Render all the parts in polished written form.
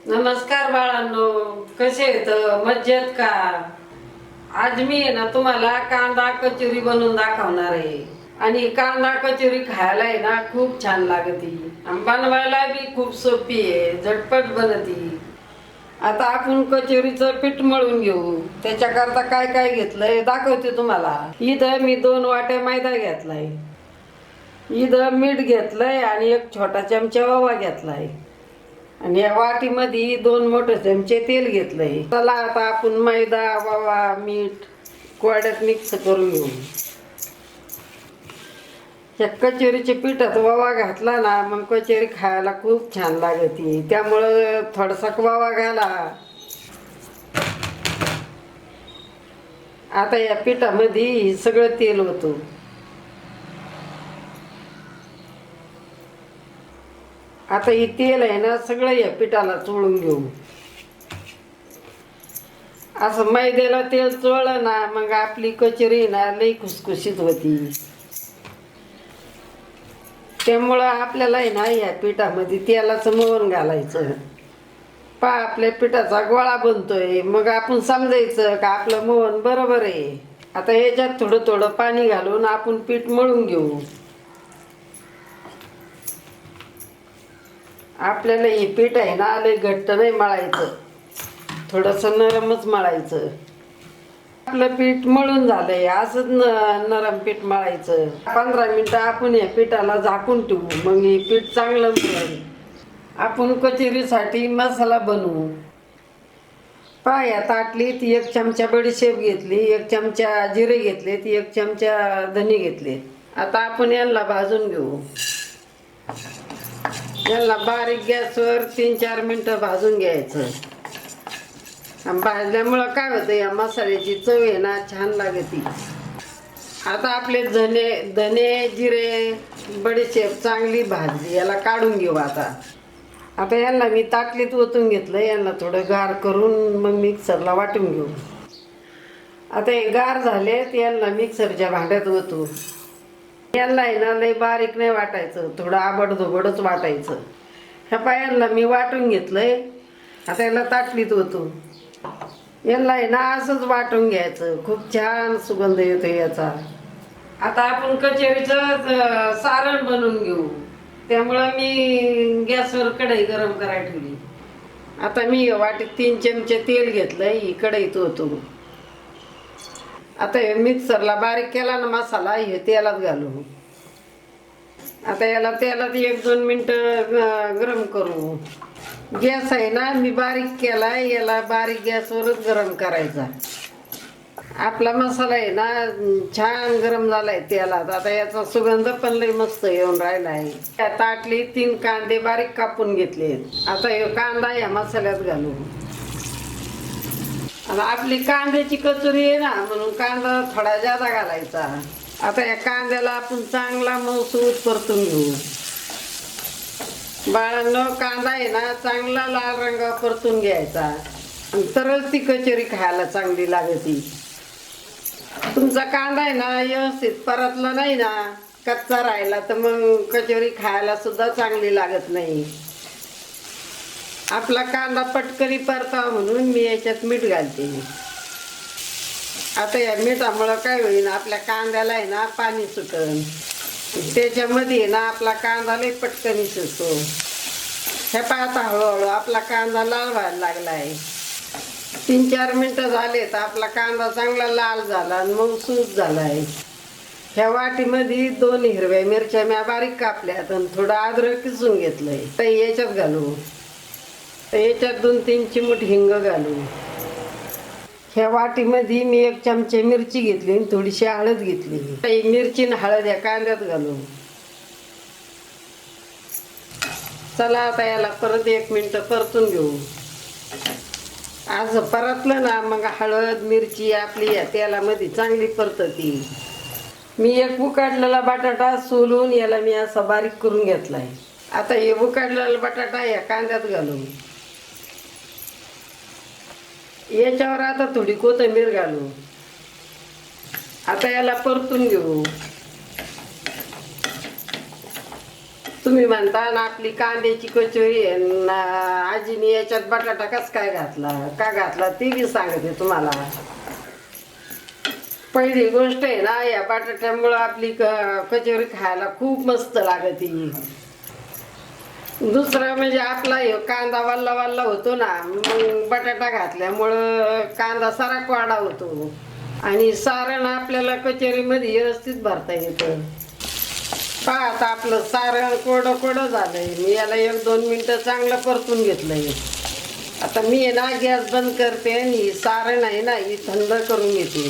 नमस्कार बाळांनो, कसे आहेत? मज्जेत का? आज मी आहे ना तुम्हाला कांदा कचोरी बनवून दाखवणार आहे. आणि कांदा कचोरी खायला आहे ना खूप छान लागती आणि बनवायला बी खूप सोपी आहे, झटपट बनती. आता आपण कचोरीचं पीठ मळून घेऊ. त्याच्याकरता काय काय घेतलंय दाखवते तुम्हाला. इथं मी 2 वाट्या मैदा घेतलाय, इथं मीठ घेतलंय आणि 1 छोटा चमचा ओवा घेतलाय आणि या वाटीमध्ये 2 मोठे चमचे तेल घेतलंय. चला आता आपण मैदा, ओवा, मीठ कोरड्यात मिक्स करून घेऊ. या कचोरीच्या पिठात ओवा घातला ना मग कचोरी खायला खूप छान लागते, त्यामुळं थोडासा ओवा घाला. आता या पिठामध्ये सगळं तेल होतं. आता हे तेल आहे ना सगळं या पिठाला चोळून घेऊ. असं मैद्याला तेल चोळलं ना मग आपली कचोरी ना लई खुसखुशीत होती. त्यामुळं आपल्याला आहे ना या पिठामध्ये तेलाचं मोहन घालायचं. पहा आपल्या पिठाचा गोळा बनतोय, मग आपण समजायचं का आपलं मोहन बरोबर आहे. आता याच्यात थोडं थोडं पाणी घालून आपण पीठ मळून घेऊ. आपल्याला हे पीठ आहे ना लय घट्ट नाही मळायचं, थोडंसं नरमच मळायचं. आपलं पीठ मळून झालंय, असंच नरम पीठ मळायचं. 15 मिनिटं आपण या पिठाला झाकून ठेवू, मग हे पीठ चांगलं मळेल. आपण कचोरीसाठी मसाला बनवू. पहा या ताटलीत 1 चमचा बडीशेप घेतली, 1 चमचा जिरे घेतले, 1 चमचा धने घेतले. आता आपण यांना भाजून घेऊ. याला बारीक गॅसवर 3-4 मिनिटं भाजून घ्यायचं. भाजल्यामुळं काय होतं या मसाल्याची चव आहे ना छान लागते. आता आपले धने जिरे बडीशेप चांगली भाजली, याला काढून घेऊ. आता यांना मी ताटलीत ओतून घेतलं. यांना थोडं गार करून मग मिक्सरला वाटून घेऊ. आता हे गार झाले यांना मिक्सरच्या भांड्यात ओतू. यांना आहे ना लय बारीक नाही वाटायचं, थोडं आबडधोबडच वाटायचं. ह्या पायांना मी वाटून घेतलंय. आता याला ताटलीत ओतू. यांना आहे ना असंच वाटून घ्यायचं, खूप छान सुगंध येतो याचा. आता आपण कचोरीचं सारण बनवून घेऊ. त्यामुळं मी गॅसवर कढई गरम करायला ठेवली. आता मी वाटीत 3 चमचे तेल घेतलंय, ही कढईत ओतू. आता हे मिक्सरला बारीक केला ना मसाला हे तेलात घालू. आता याला तेलात 1-2 मिनिटं गरम करू. गॅस आहे ना मी बारीक केलाय, याला बारीक गॅसवरच गरम करायचा. आपला मसाला आहे ना छान गरम झालाय तेलात. आता याचा सुगंध पण लय मस्त येऊन राहिला आहे. त्या ताटली 3 कांदे बारीक कापून घेतले. आता हे कांदा या मसाल्यात घालू. आता आपली कांद्याची कचोरी आहे ना म्हणून कांदा थोडा जादा घालायचा. आता या कांद्याला आपण चांगला मऊसूत परतून घेऊ. बाळांनो कांदा आहे ना चांगला लाल रंग परतून घ्यायचा, तरच ती कचोरी खायला चांगली लागती. तुमचा कांदा आहे ना व्यवस्थित परतला नाही ना, कच्चा राहिला तर मग कचोरी खायला सुद्धा चांगली लागत नाही. आपला कांदा पटकरी परतावा म्हणून मी याच्यात मीठ घालते. आता या मिठामुळं काय होईल, आपल्या कांद्याला आहे ना पाणी सुटन. त्याच्यामध्ये ना आपला कांदा लय पटकनी शिजतो. हे पाहता हळूहळू आपला कांदा लाल व्हायला लागला आहे. 3-4 मिनिटं झाले तर आपला कांदा चांगला लाल झाला आणि मग सूज झाला आहे. ह्या वाटीमध्ये 2 हिरव्या मिरच्या मी बारीक कापल्यात आणि थोडं अद्रक किसून घेतलंय. तर याच्यात घालू. तर याच्यात 2-3 चिमूट हिंग घालू. ह्या वाटीमध्ये मी 1 चमचे मिरची घेतली आणि थोडीशी हळद घेतली. मिरची आणि हळद या कांद्यात घालू. चला आता याला परत 1 मिनिट परतून घेऊ. आज परतलं ना मग हळद मिरची आपली या तेलामध्ये चांगली परतती. मी 1 उकडलेला बटाटा सोलून याला मी असा बारीक करून घेतलाय. आता हे उकडलेला बटाटा या कांद्यात घालू. याच्यावर आता थोडी कोथिंबीर घालू. आता याला परतून घेऊ. तुम्ही म्हणता ना आपली कांद्याची कचोरी आहे ना, आजीने याच्यात बटाटा कस काय घातला, का घातला ते बी सांगते तुम्हाला. पहिली गोष्ट आहे ना, या बटाट्यामुळं आपली कचोरी खायला खूप मस्त लागते. दुसरं म्हणजे आपला हे कांदा वल्ला वल्ला होतो ना, मग बटाटा घातल्यामुळं कांदा सारा कोरडा होतो आणि सारण आपल्याला कचोरीमध्ये व्यवस्थित भरता येतं. पहा आता आपलं सारण कोरडं कोरडं झालंय. मी याला 1-2 मिनिटं चांगलं परतून घेतलंय. आता मी आहे ना गॅस बंद करते आणि सारण आहे ना ही थंड करून घेते.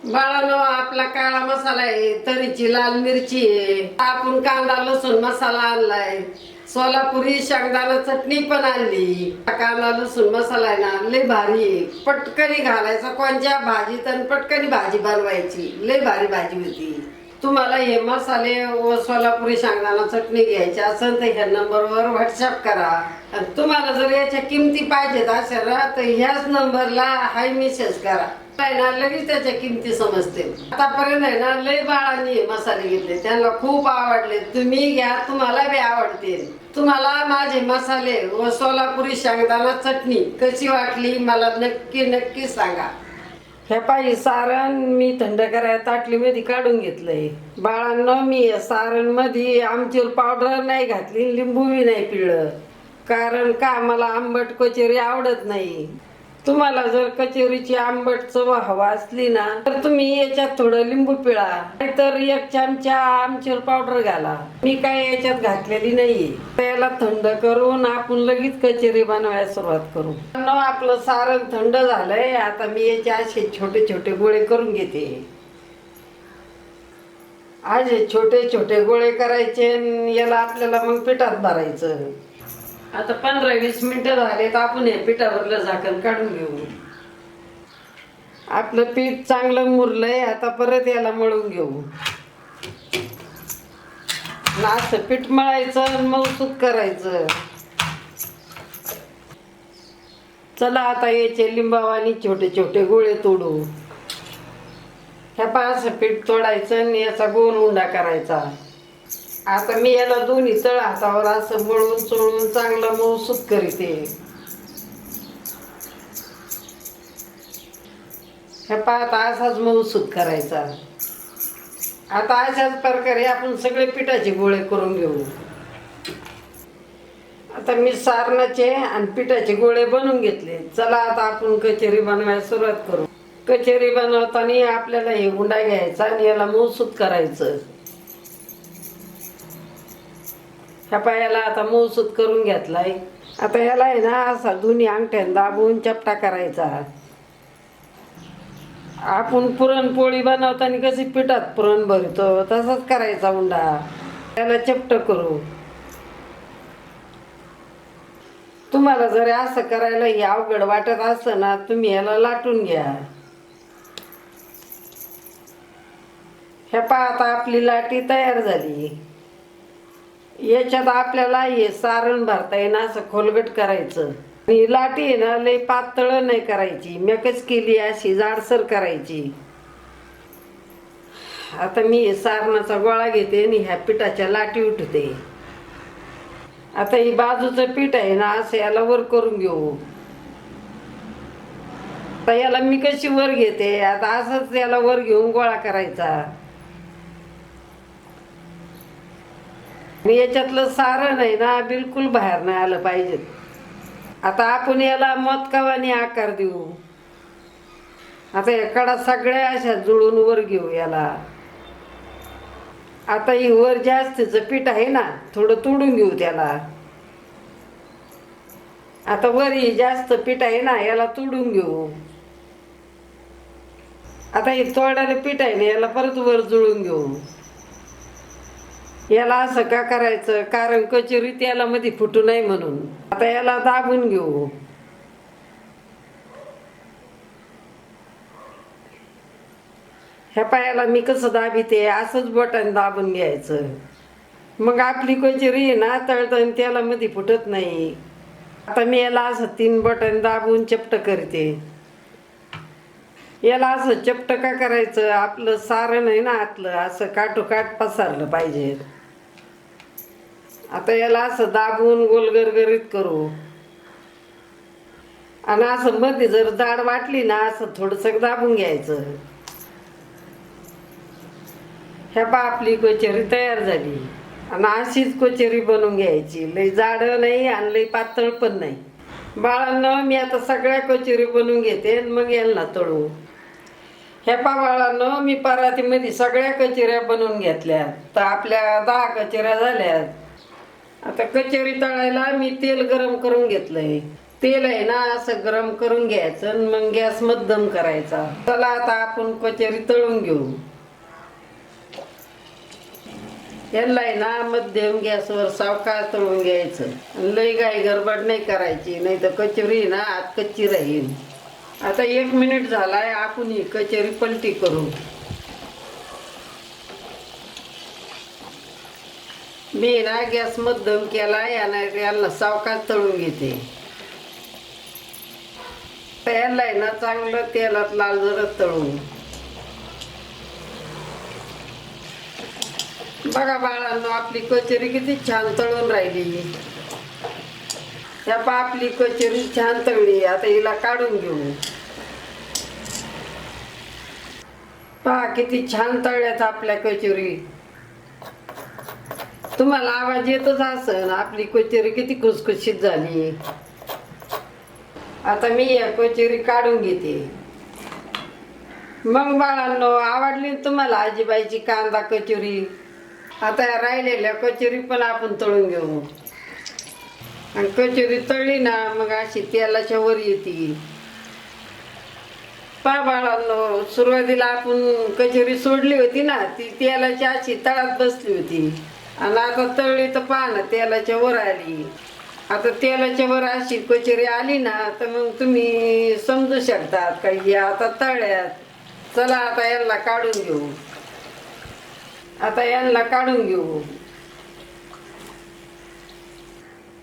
बाळानो, आपला काळा मसाला आहे, तरीची लाल मिरची आहे, आपण कांदा लसूण मसाला आणलाय, सोलापुरी शेंगदाणा चटणी पण आणली. कांदा लसूण मसाला आहे ना लय भारी आहे. पटकनी घालायचा कोणत्या भाजीत आणि पटकनी भाजी बनवायची. लय भारी भाजी होती. तुम्हाला हे मसाले व सोलापुरी शेंगदाणा चटणी घ्यायची असेल तर ह्या नंबरवर व्हॉट्सअप करा. आणि तुम्हाला जर याच्या किमती पाहिजेत असेल ना तर ह्याच नंबरला हाय मेसेज करा. ना लगेच त्याच्या किमती समजते. आतापर्यंत आहे ना लय बाळांनी मसाले घेतले, त्यांना खूप आवडले. तुम्ही घ्या, तुम्हाला बी आवडतील. तुम्हाला माझे मसाले व सोलापुरी शेंगदाणा चटणी कशी वाटली मला नक्की नक्की सांगा. हे पाहिजे सारण मी थंड करायला ताटलीमध्ये काढून घेतलंय. बाळांनो, मी सारण मध्ये आमचूर पावडर नाही घातली, लिंबू बी नाही पिळलं. कारण का मला आंबट कचोरी आवडत नाही. तुम्हाला जर कचोरीची आंबट चव हवा असली ना तर तुम्ही याच्यात थोडं लिंबू पिळा, नाहीतर 1 चमचा आमचूर पावडर घाला. मी काय याच्यात घातलेली नाही. त्याला थंड करून आपण लगेच कचोरी बनवायला सुरुवात करू. आपलं सारण थंड झालंय. आता मी याचे असे छोटे छोटे गोळे करून घेते. असे छोटे छोटे गोळे करायचे. याला आपल्याला मग पिठात भरायचं. आता 15-20 मिनिटं झाले तर आपण हे पिठावरलं झाकण काढून घेऊ. आपलं पीठ चांगलं मुरलंय. आता परत याला मळून घेऊ. असं पीठ मळायचं, मऊसूत करायचं. चला आता याचे लिंबावानी छोटे छोटे गोळे तोडू. ह्या असं पीठ तोडायचं आणि याचा गोल उंडा करायचा. आता मी याला दोन्ही तळ हातावर असं मळून चोळून चांगलं मऊसूत करते. हे पाहता असाच मऊसूत करायचा. आता अशाच प्रकारे आपण सगळे पिठाचे गोळे करून घेऊ. आता मी सारणाचे आणि पिठाचे गोळे बनवून घेतले. चला आता आपण कचोरी बनवायला सुरुवात करू. कचोरी बनवताना आपल्याला हे उंडा घ्यायचा आणि याला मऊसूत करायचं. ह्या पायाला आता मऊसूत करून घेतलाय. आता याला आहे ना असा दोन्ही अंगठ्यान दाबून चपटा करायचा. आपण पुरणपोळी बनवताना कशी पिठात पुरण भरतो तसंच करायचा उंडा. त्याला चपट करू. तुम्हाला जर असं करायला हे अवघड वाटत असतं ना तुम्ही याला लाटून घ्या. हे पहा आता आपली लाटी तयार झाली. याच्यात आपल्याला हे सारण भरता येईना असं खोलगट करायचं. ही लाटी आहे ना लय पातळ नाही करायची, मेकच केली अशी जाडसर करायची. आता मी हे सारणाचा गोळा घेते आणि ह्या पिठाच्या लाटी उठते. आता ही बाजूचं पीठ आहे ना असं याला वर करून घेऊ. आता याला मी कशी वर घेते, आता असंच याला वर घेऊन गोळा करायचा. याच्यातलं सारण आहे ना बिलकुल बाहेर नाही आलं पाहिजे. आता आपण याला मोदकावानी आकार देऊ. आता एकडा सगळ्या अशा जुळून वर घेऊ याला. आता ही वर जास्तीचं पीठ आहे ना थोडं तोडून घेऊ त्याला. आता वर ही जास्त पीठ आहे ना याला तोडून घेऊ. आता हे तोडायला पीठ आहे ना याला परत वर जुळून घेऊ. याला असं का करायचं, कारण कचोरी तेलामध्ये फुटू नये म्हणून. आता याला दाबून घेऊ. ह्या पायाला मी कसं दाबिते असंच बोटाने दाबून घ्यायचं. मग आपली कचोरी आहे ना तळतळ तेलामध्ये फुटत नाही. आता मी याला असं 3 बोटाने दाबून चपट करते. याला असं चपट का करायचं, आपलं सारण आहे ना आतलं असं काठोकाठ पसरलं पाहिजे. आता याला असं दाबून गोल गरगरीत करू. आणि असं मध्ये जर जाड वाटली ना असं थोडंसं दाबून घ्यायचं. ह्या पा आपली कचोरी तयार झाली. आणि अशीच कचोरी बनवून घ्यायची. लई जाड नाही आणि लई पातळ पण नाही. बाळांनो, मी आता सगळ्या कचोरी बनवून घेते आणि मग यांना तळू. ह्या पा बाळांनो, मी परातीमध्ये सगळ्या कचोऱ्या बनवून घेतल्या. तर आपल्या 10 कचोऱ्या झाल्यात. आता कचोरी तळायला मी तेल गरम करून घेतलंय. तेल आहे ना असं गरम करून घ्यायचं आणि मग गॅस मध्यम करायचा. चला आता आपण कचोरी तळून घेऊ. याला आहे ना मध्यम गॅसवर सावकाश तळून घ्यायचं. लई घाई गडबड नाही करायची, नाही तर कचोरी ना आत कच्ची राहील. आता 1 मिनिट झालाय, आपण ही कचोरी पलटी करू. मी ना गॅस मध्यम केला. याला सावकाश तळून घेते. याला आहे ना चांगलं तेलात लाल जरत तळून. बघा बाळांनो, आपली कचोरी किती छान तळून राहिली. या पा आपली कचोरी छान तळली. आता हिला काढून घेऊ. पहा किती छान तळल्यात आपल्या कचोरी. तुम्हाला आवाज येतच असेल. आपली कचोरी किती खुसखुशीत झाली. आता मी या कचोरी काढून घेते. मग बाळांनो, आवडली तुम्हाला आजीबाईची कांदा कचोरी? आता या राहिलेल्या कचोरी पण आपण तळून घेऊ. आणि कचोरी तळली ना मग अशी तेलाच्या वर येते. पहा बाळांनो, सुरुवातीला आपण कचोरी सोडली होती ना, ती तेलाची अशी तळात बसली होती. आणि आता तळली तर पहा ना तेलाच्या वर आली. आता तेलाच्या वर अशी कचोरी आली ना तर मग तुम्ही समजू शकतात काही आता तळ्यात. चला आता यांना काढून घेऊ. आता यांना काढून घेऊ.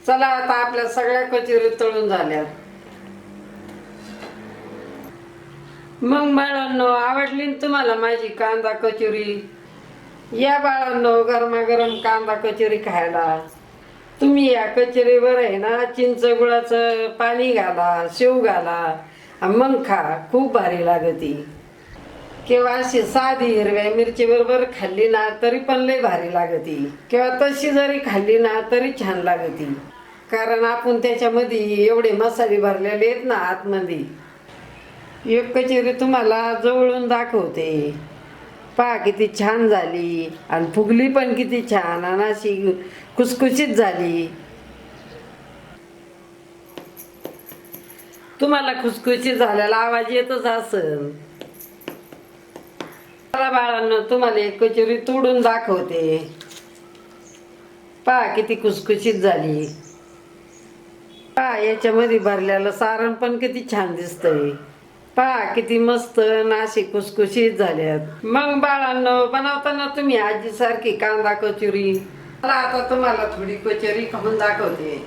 चला आता आपल्या सगळ्या कचोरी तळून झाल्यात. मग बाळांनो, आवडली ना तुम्हाला माझी कांदा कचोरी? या बाळांनो, गरमागरम कांदा कचोरी खायला. तुम्ही या कचोरीवर आहे ना चिंच गुळाचं पाणी घाला, शेव घाला आणि मग खा. खूप भारी लागती. किंवा अशी साधी हिरव्या मिरची बरोबर खाल्ली ना तरी पण लय भारी लागती. किंवा तशी जरी खाल्ली ना तरी छान लागती. कारण आपण त्याच्यामध्ये एवढे मसाले भरलेले आहेत ना आतमध्ये. एक कचोरी तुम्हाला जवळून दाखवते. पहा किती छान झाली आणि फुगली पण किती छान आणि अशी खुसखुशीत झाली. तुम्हाला खुसखुशीत झालेला आवाज येतच असेल. चला बाळांनो, तुम्हाला एक कचोरी तोडून दाखवते. पहा किती खुसखुशीत झाली. पहा याच्यामध्ये भरलेलं सारण पण किती छान दिसतंय. पहा किती मस्त नाशी खुसखुशीत झाल्यात. मग बाळांनो, बनवताना तुम्ही आजीसारखी कांदा कचोरी. मला आता तुम्हाला थोडी कचोरी खाऊन दाखवते.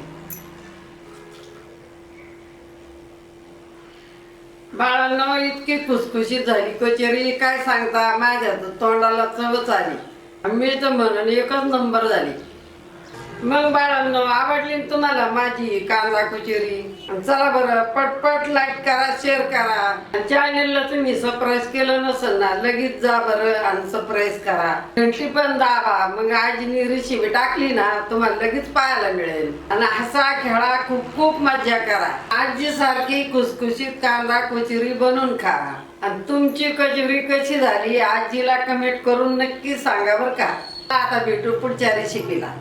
बाळांनो, इतकी खुसखुशीत झाली कचोरी काय सांगता. माझ्या तोंडाला चवच आली. मी तर म्हणून एकच नंबर झाली. मग बाळांनो, आवडली तुम्हाला माझी कांदा कचोरी? चला बरं, पटपट लाईक करा, शेअर करा. चॅनेलला तुम्ही सबस्क्राईब केलं नसेल ना, लगेच जा बरं आणि सबस्क्राईब करा. घंटी पण दाबा. मग आजीने रेसिपी टाकली ना तुम्हाला लगेच पाहायला मिळेल. आणि हसा खेळा, खूप खूप मजा करा. आजी सारखी खुसखुशीत कांदा कचोरी बनवून खा. आणि तुमची कचोरी कशी झाली आजीला कमेंट करून नक्की सांगा बरं का. आता भेटू पुढच्या रेसिपीला.